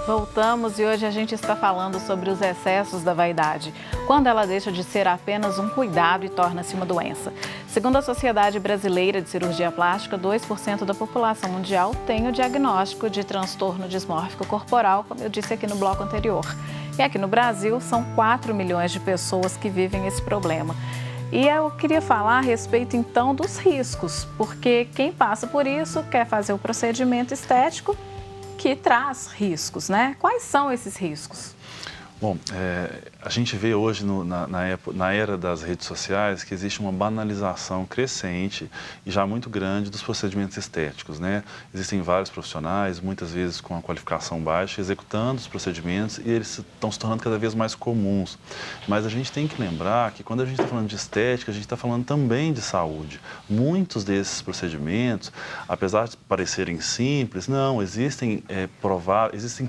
Voltamos e hoje a gente está falando sobre os excessos da vaidade, quando ela deixa de ser apenas um cuidado e torna-se uma doença. Segundo a Sociedade Brasileira de Cirurgia Plástica, 2% da população mundial tem o diagnóstico de transtorno dismórfico corporal, como eu disse aqui no bloco anterior. E aqui no Brasil, são 4 milhões de pessoas que vivem esse problema. E eu queria falar a respeito, então, dos riscos, porque quem passa por isso quer fazer o procedimento estético que traz riscos, né? Quais são esses riscos? Bom, a gente vê hoje na era das redes sociais que existe uma banalização crescente e já muito grande dos procedimentos estéticos, né? Existem vários profissionais, muitas vezes com a qualificação baixa, executando os procedimentos e eles estão se tornando cada vez mais comuns. Mas a gente tem que lembrar que quando a gente está falando de estética, a gente está falando também de saúde. Muitos desses procedimentos, apesar de parecerem simples, não, existem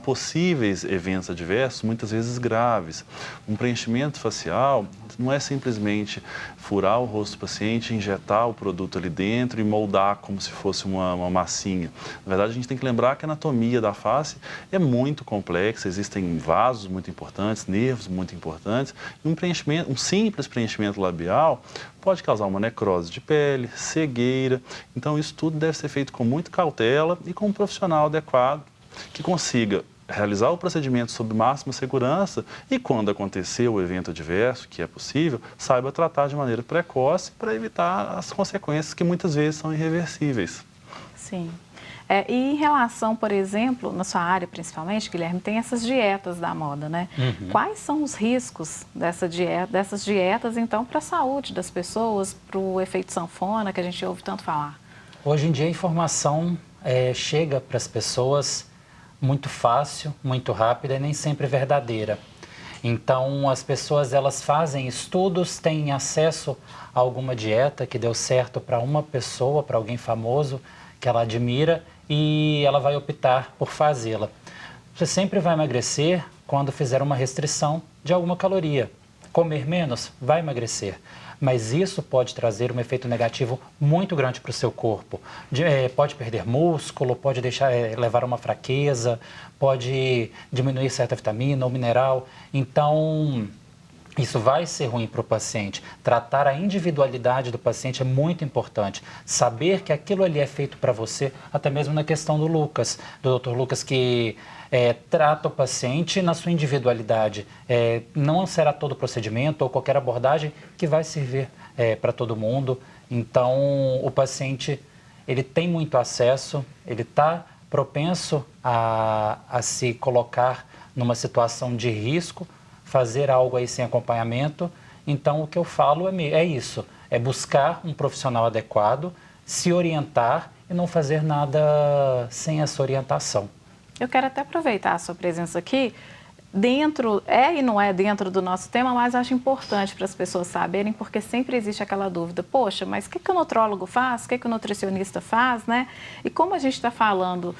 possíveis eventos adversos, muitas vezes graves. Um preenchimento facial não é simplesmente furar o rosto do paciente, injetar o produto ali dentro e moldar como se fosse uma massinha. Na verdade, a gente tem que lembrar que a anatomia da face é muito complexa, existem vasos muito importantes, nervos muito importantes, e um simples preenchimento labial pode causar uma necrose de pele, cegueira. Então, isso tudo deve ser feito com muita cautela e com um profissional adequado que consiga realizar o procedimento sob máxima segurança e, quando acontecer o evento adverso, que é possível, saiba tratar de maneira precoce para evitar as consequências que muitas vezes são irreversíveis. Sim. E em relação, por exemplo, na sua área principalmente, Guilherme, tem essas dietas da moda, né? Uhum. Quais são os riscos dessas dietas, então, para a saúde das pessoas, para o efeito sanfona, que a gente ouve tanto falar? Hoje em dia a informação chega para as pessoas muito fácil, muito rápida e nem sempre verdadeira. Então, as pessoas elas fazem estudos, têm acesso a alguma dieta que deu certo para uma pessoa, para alguém famoso que ela admira e ela vai optar por fazê-la. Você sempre vai emagrecer quando fizer uma restrição de alguma caloria. Comer menos vai emagrecer. Mas isso pode trazer um efeito negativo muito grande para o seu corpo. Pode perder músculo, pode levar a uma fraqueza, pode diminuir certa vitamina ou mineral. Então, isso vai ser ruim para o paciente. Tratar a individualidade do paciente é muito importante. Saber que aquilo ali é feito para você, até mesmo na questão do Lucas, do Dr. Lucas, que trata o paciente na sua individualidade. Não será todo procedimento ou qualquer abordagem que vai servir para todo mundo. Então, o paciente ele tem muito acesso, ele está propenso a se colocar numa situação de risco, fazer algo aí sem acompanhamento. Então, o que eu falo é isso, é buscar um profissional adequado, se orientar e não fazer nada sem essa orientação. Eu quero até aproveitar a sua presença aqui, e não é dentro do nosso tema, mas acho importante para as pessoas saberem, porque sempre existe aquela dúvida, poxa, mas o que o nutrólogo faz, o que o nutricionista faz, né? E como a gente está falando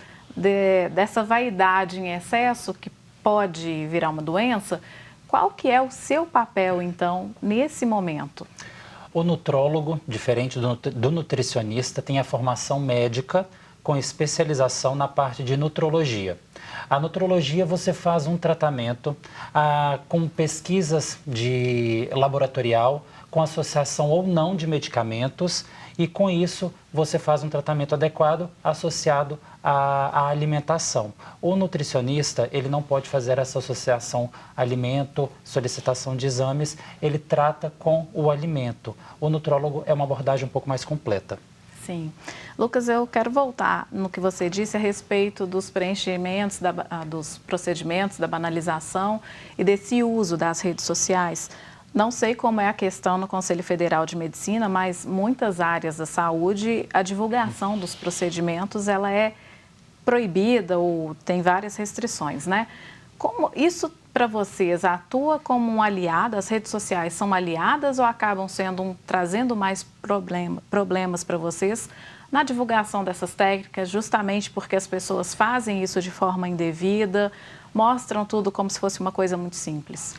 dessa vaidade em excesso, que pode virar uma doença, qual que é o seu papel, então, nesse momento? O nutrólogo, diferente do nutricionista, tem a formação médica com especialização na parte de nutrologia. A nutrologia você faz um tratamento com pesquisas de laboratorial, com associação ou não de medicamentos e com isso você faz um tratamento adequado associado à alimentação. O nutricionista, ele não pode fazer essa associação alimento, solicitação de exames, ele trata com o alimento. O nutrólogo é uma abordagem um pouco mais completa. Sim. Lucas, eu quero voltar no que você disse a respeito dos preenchimentos, dos procedimentos, da banalização e desse uso das redes sociais. Não sei como é a questão no Conselho Federal de Medicina, mas muitas áreas da saúde, a divulgação dos procedimentos, ela é proibida ou tem várias restrições, né? Como isso para vocês atua como um aliado? As redes sociais são aliadas ou acabam trazendo mais problemas para vocês na divulgação dessas técnicas, justamente porque as pessoas fazem isso de forma indevida, mostram tudo como se fosse uma coisa muito simples?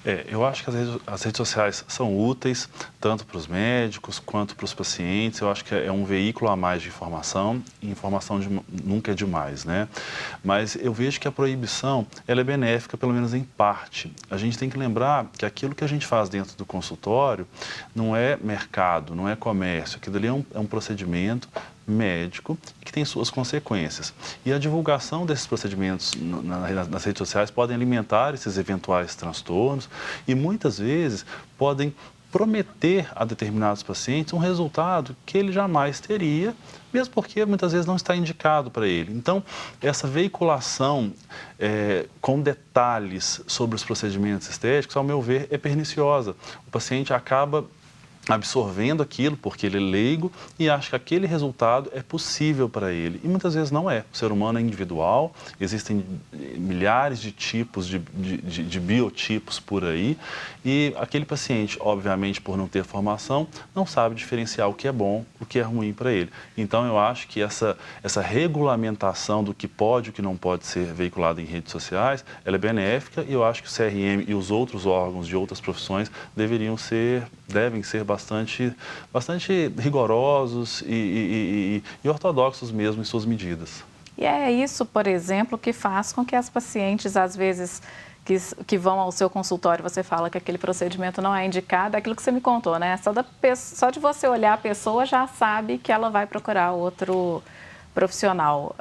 Eu acho que as redes sociais são úteis, tanto para os médicos quanto para os pacientes. Eu acho que é um veículo a mais de informação, e informação nunca é demais, né? Mas eu vejo que a proibição, ela é benéfica, pelo menos em parte. A gente tem que lembrar que aquilo que a gente faz dentro do consultório não é mercado, não é comércio. Aquilo ali é um procedimento médico que tem suas consequências. E a divulgação desses procedimentos nas redes sociais podem alimentar esses eventuais transtornos e muitas vezes podem prometer a determinados pacientes um resultado que ele jamais teria, mesmo porque muitas vezes não está indicado para ele. Então, essa veiculação com detalhes sobre os procedimentos estéticos, ao meu ver, é perniciosa. O paciente acaba absorvendo aquilo porque ele é leigo e acha que aquele resultado é possível para ele. E muitas vezes não é. O ser humano é individual, existem milhares de tipos de biotipos por aí e aquele paciente, obviamente, por não ter formação, não sabe diferenciar o que é bom, o que é ruim para ele. Então, eu acho que essa regulamentação do que pode e o que não pode ser veiculado em redes sociais, ela é benéfica e eu acho que o CRM e os outros órgãos de outras profissões devem ser bastante rigorosos e ortodoxos mesmo em suas medidas. E é isso, por exemplo, que faz com que as pacientes, às vezes, que vão ao seu consultório, você fala que aquele procedimento não é indicado, é aquilo que você me contou, né? Só de você olhar a pessoa já sabe que ela vai procurar outro profissional.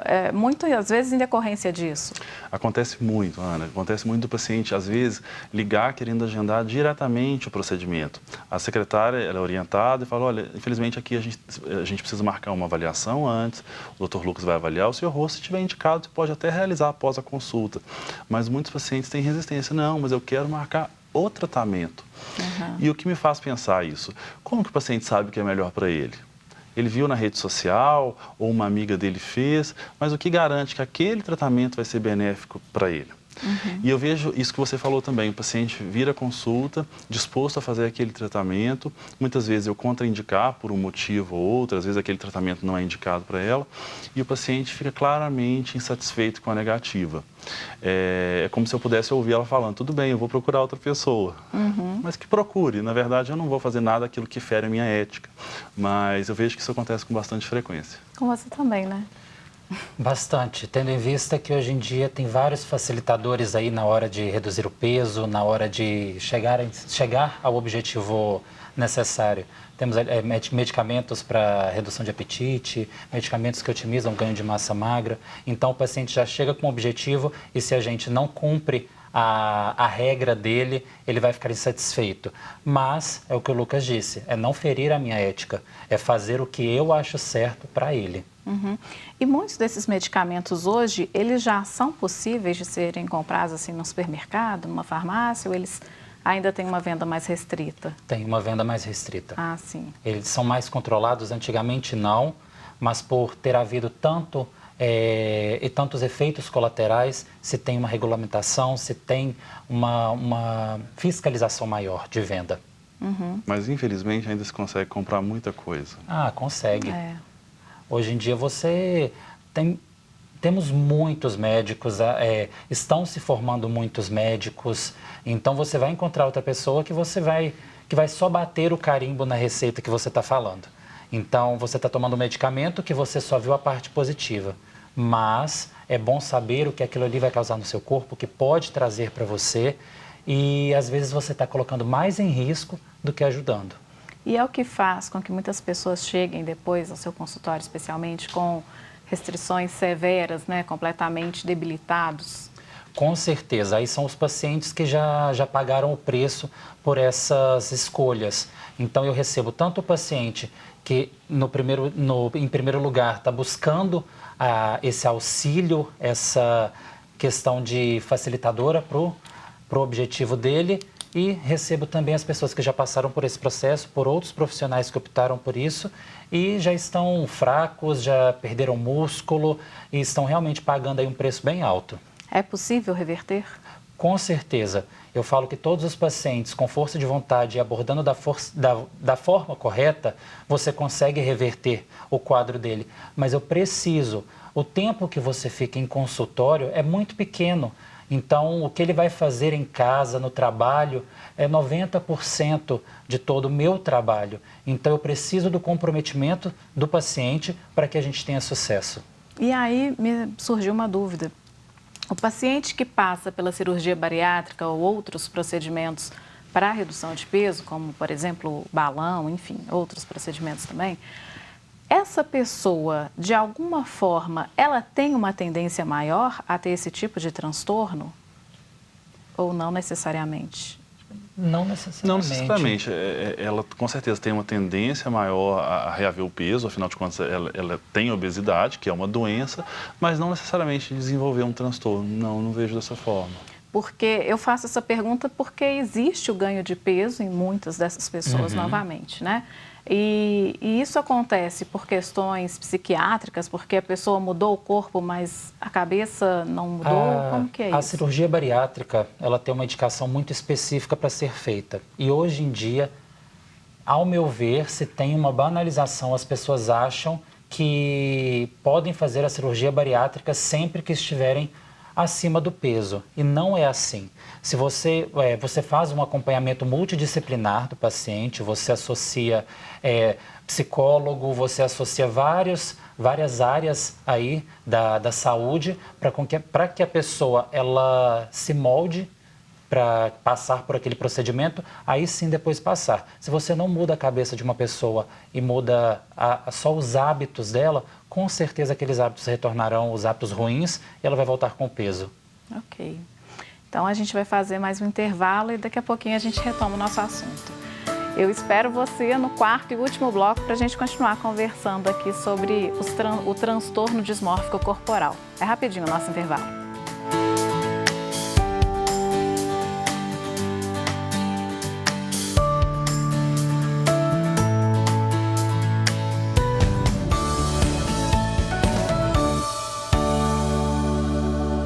Às vezes, em decorrência disso. Acontece muito, Ana. Acontece muito do paciente, às vezes, ligar querendo agendar diretamente o procedimento. A secretária, ela é orientada e fala, olha, infelizmente aqui a gente precisa marcar uma avaliação antes, o Dr. Lucas vai avaliar o seu rosto, se tiver indicado, você pode até realizar após a consulta. Mas muitos pacientes têm resistência. Não, mas eu quero marcar o tratamento. Uhum. E o que me faz pensar isso? Como que o paciente sabe o que é melhor para ele? Ele viu na rede social ou uma amiga dele fez, mas o que garante que aquele tratamento vai ser benéfico para ele? Uhum. E eu vejo isso que você falou também, o paciente vira consulta, disposto a fazer aquele tratamento, muitas vezes eu contraindicar por um motivo ou outro, às vezes aquele tratamento não é indicado para ela, e o paciente fica claramente insatisfeito com a negativa. É como se eu pudesse ouvir ela falando, tudo bem, eu vou procurar outra pessoa, mas que procure, na verdade eu não vou fazer nada aquilo que fere a minha ética, mas eu vejo que isso acontece com bastante frequência. Com você também, né? Bastante, tendo em vista que hoje em dia tem vários facilitadores aí na hora de reduzir o peso, na hora de chegar ao objetivo necessário. Temos medicamentos para redução de apetite, medicamentos que otimizam o ganho de massa magra. Então, o paciente já chega com o objetivo e se a gente não cumpre a regra dele, ele vai ficar insatisfeito. Mas, é o que o Lucas disse, é não ferir a minha ética, é fazer o que eu acho certo para ele. Uhum. E muitos desses medicamentos hoje, eles já são possíveis de serem comprados assim no supermercado, numa farmácia, ou eles ainda têm uma venda mais restrita? Tem uma venda mais restrita. Ah, sim. Eles são mais controlados, antigamente não, mas por ter havido tantos efeitos colaterais, se tem uma regulamentação, se tem uma fiscalização maior de venda. Uhum. Mas, infelizmente, ainda se consegue comprar muita coisa. Ah, consegue. Hoje em dia temos muitos médicos, estão se formando muitos médicos, então você vai encontrar outra pessoa que vai só bater o carimbo na receita que você está falando. Então, você está tomando um medicamento que você só viu a parte positiva, mas é bom saber o que aquilo ali vai causar no seu corpo, o que pode trazer para você, e às vezes você está colocando mais em risco do que ajudando. E é o que faz com que muitas pessoas cheguem depois ao seu consultório, especialmente com restrições severas, né, completamente debilitados? Com certeza, aí são os pacientes que já pagaram o preço por essas escolhas. Então, eu recebo tanto o paciente que, em primeiro lugar, está buscando esse auxílio, essa questão de facilitadora para o objetivo dele, e recebo também as pessoas que já passaram por esse processo, por outros profissionais que optaram por isso e já estão fracos, já perderam músculo e estão realmente pagando aí um preço bem alto. É possível reverter? Com certeza. Eu falo que todos os pacientes com força de vontade e abordando da forma correta, você consegue reverter o quadro dele. Mas o tempo que você fica em consultório é muito pequeno. Então, o que ele vai fazer em casa, no trabalho, é 90% de todo o meu trabalho. Então, eu preciso do comprometimento do paciente para que a gente tenha sucesso. E aí me surgiu uma dúvida. O paciente que passa pela cirurgia bariátrica ou outros procedimentos para a redução de peso, como, por exemplo, balão, enfim, outros procedimentos também, essa pessoa, de alguma forma, ela tem uma tendência maior a ter esse tipo de transtorno? Ou não necessariamente? Não necessariamente. Não necessariamente. Ela, com certeza, tem uma tendência maior a reaver o peso, afinal de contas, ela tem obesidade, que é uma doença, mas não necessariamente desenvolver um transtorno. Não vejo dessa forma. Porque eu faço essa pergunta porque existe o ganho de peso em muitas dessas pessoas, novamente, né? E isso acontece por questões psiquiátricas, porque a pessoa mudou o corpo, mas a cabeça não mudou? Como que é isso? A cirurgia bariátrica, ela tem uma indicação muito específica para ser feita. E hoje em dia, ao meu ver, se tem uma banalização, as pessoas acham que podem fazer a cirurgia bariátrica sempre que estiverem acima do peso. E não é assim. Se você faz um acompanhamento multidisciplinar do paciente, você associa psicólogo, você associa várias áreas aí da saúde para que a pessoa ela se molde para passar por aquele procedimento, aí sim depois passar. Se você não muda a cabeça de uma pessoa e muda só os hábitos dela, com certeza aqueles hábitos retornarão os hábitos ruins e ela vai voltar com o peso. Ok. Então a gente vai fazer mais um intervalo e daqui a pouquinho a gente retoma o nosso assunto. Eu espero você no quarto e último bloco para a gente continuar conversando aqui sobre o transtorno dismórfico corporal. É rapidinho o nosso intervalo.